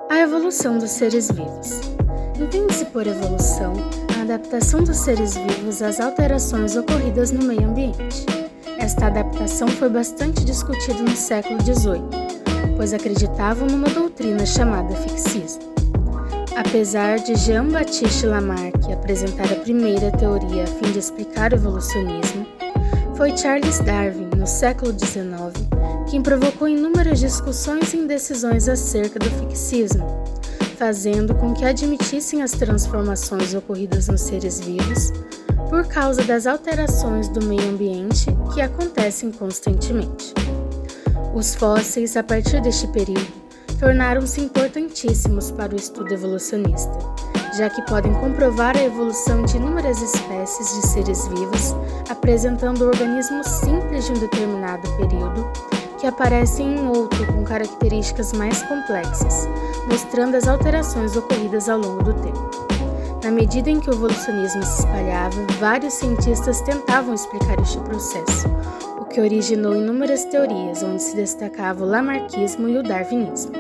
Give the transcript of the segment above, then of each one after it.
A evolução dos seres vivos. Entende-se por evolução a adaptação dos seres vivos às alterações ocorridas no meio ambiente. Esta adaptação foi bastante discutida no século XVIII, pois acreditavam numa doutrina chamada fixismo. Apesar de Jean-Baptiste Lamarck apresentar a primeira teoria a fim de explicar o evolucionismo, foi Charles Darwin, no século XIX, quem provocou inúmeras discussões e indecisões acerca do fixismo, fazendo com que admitissem as transformações ocorridas nos seres vivos por causa das alterações do meio ambiente que acontecem constantemente. Os fósseis, a partir deste período, tornaram-se importantíssimos para o estudo evolucionista, já que podem comprovar a evolução de inúmeras espécies de seres vivos, apresentando organismos simples de um determinado período que aparecem em outro com características mais complexas, mostrando as alterações ocorridas ao longo do tempo. Na medida em que o evolucionismo se espalhava, vários cientistas tentavam explicar este processo, o que originou inúmeras teorias, onde se destacava o lamarquismo e o darwinismo.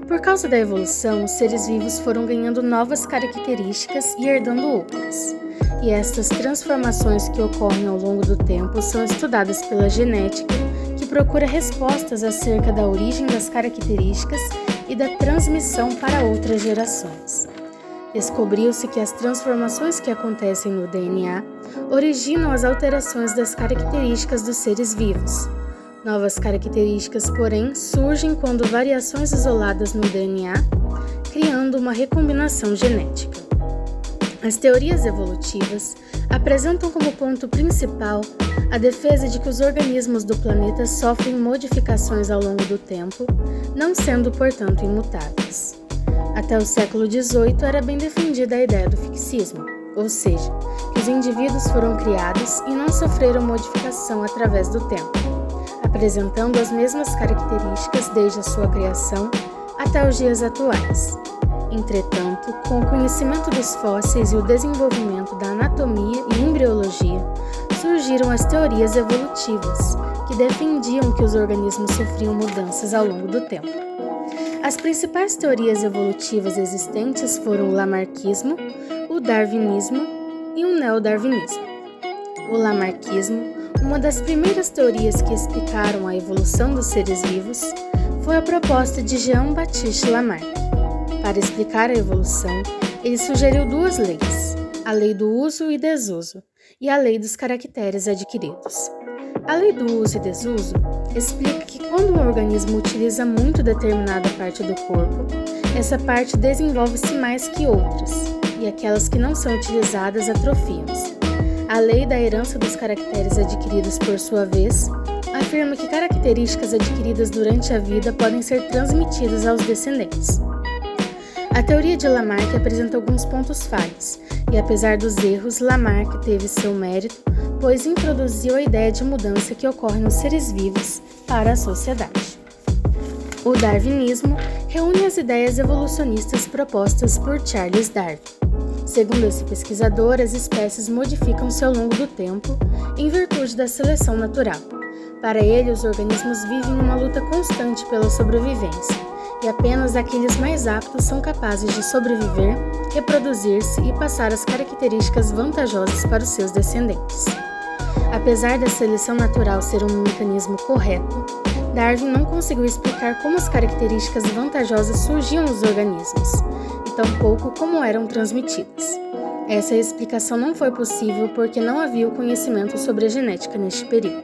Por causa da evolução, os seres vivos foram ganhando novas características e herdando outras. E estas transformações que ocorrem ao longo do tempo são estudadas pela genética, que procura respostas acerca da origem das características e da transmissão para outras gerações. Descobriu-se que as transformações que acontecem no DNA originam as alterações das características dos seres vivos. Novas características, porém, surgem quando variações isoladas no DNA, criando uma recombinação genética. As teorias evolutivas apresentam como ponto principal a defesa de que os organismos do planeta sofrem modificações ao longo do tempo, não sendo, portanto, imutáveis. Até o século XVIII era bem defendida a ideia do fixismo, ou seja, que os indivíduos foram criados e não sofreram modificação através do tempo, apresentando as mesmas características desde a sua criação até os dias atuais. Entretanto, com o conhecimento dos fósseis e o desenvolvimento da anatomia e embriologia, surgiram as teorias evolutivas, que defendiam que os organismos sofriam mudanças ao longo do tempo. As principais teorias evolutivas existentes foram o lamarquismo, o darwinismo e o neodarwinismo. O lamarquismo, uma das primeiras teorias que explicaram a evolução dos seres vivos, foi a proposta de Jean-Baptiste Lamarck. Para explicar a evolução, ele sugeriu duas leis, a lei do uso e desuso e a lei dos caracteres adquiridos. A lei do uso e desuso explica que quando um organismo utiliza muito determinada parte do corpo, essa parte desenvolve-se mais que outras, e aquelas que não são utilizadas atrofiam-se. A lei da herança dos caracteres adquiridos, por sua vez, afirma que características adquiridas durante a vida podem ser transmitidas aos descendentes. A teoria de Lamarck apresenta alguns pontos falhos, e apesar dos erros, Lamarck teve seu mérito, pois introduziu a ideia de mudança que ocorre nos seres vivos para a sociedade. O darwinismo reúne as ideias evolucionistas propostas por Charles Darwin. Segundo esse pesquisador, as espécies modificam-se ao longo do tempo em virtude da seleção natural. Para ele, os organismos vivem uma luta constante pela sobrevivência, e apenas aqueles mais aptos são capazes de sobreviver, reproduzir-se e passar as características vantajosas para os seus descendentes. Apesar da seleção natural ser um mecanismo correto, Darwin não conseguiu explicar como as características vantajosas surgiam nos organismos, e tampouco como eram transmitidas. Essa explicação não foi possível porque não havia o conhecimento sobre a genética neste período.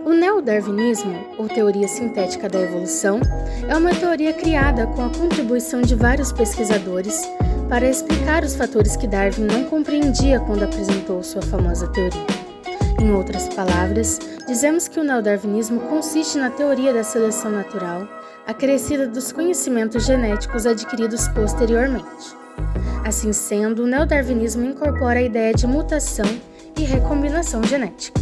O neodarwinismo, ou teoria sintética da evolução, é uma teoria criada com a contribuição de vários pesquisadores para explicar os fatores que Darwin não compreendia quando apresentou sua famosa teoria. Em outras palavras, dizemos que o neodarwinismo consiste na teoria da seleção natural, acrescida dos conhecimentos genéticos adquiridos posteriormente. Assim sendo, o neodarwinismo incorpora a ideia de mutação e recombinação genética.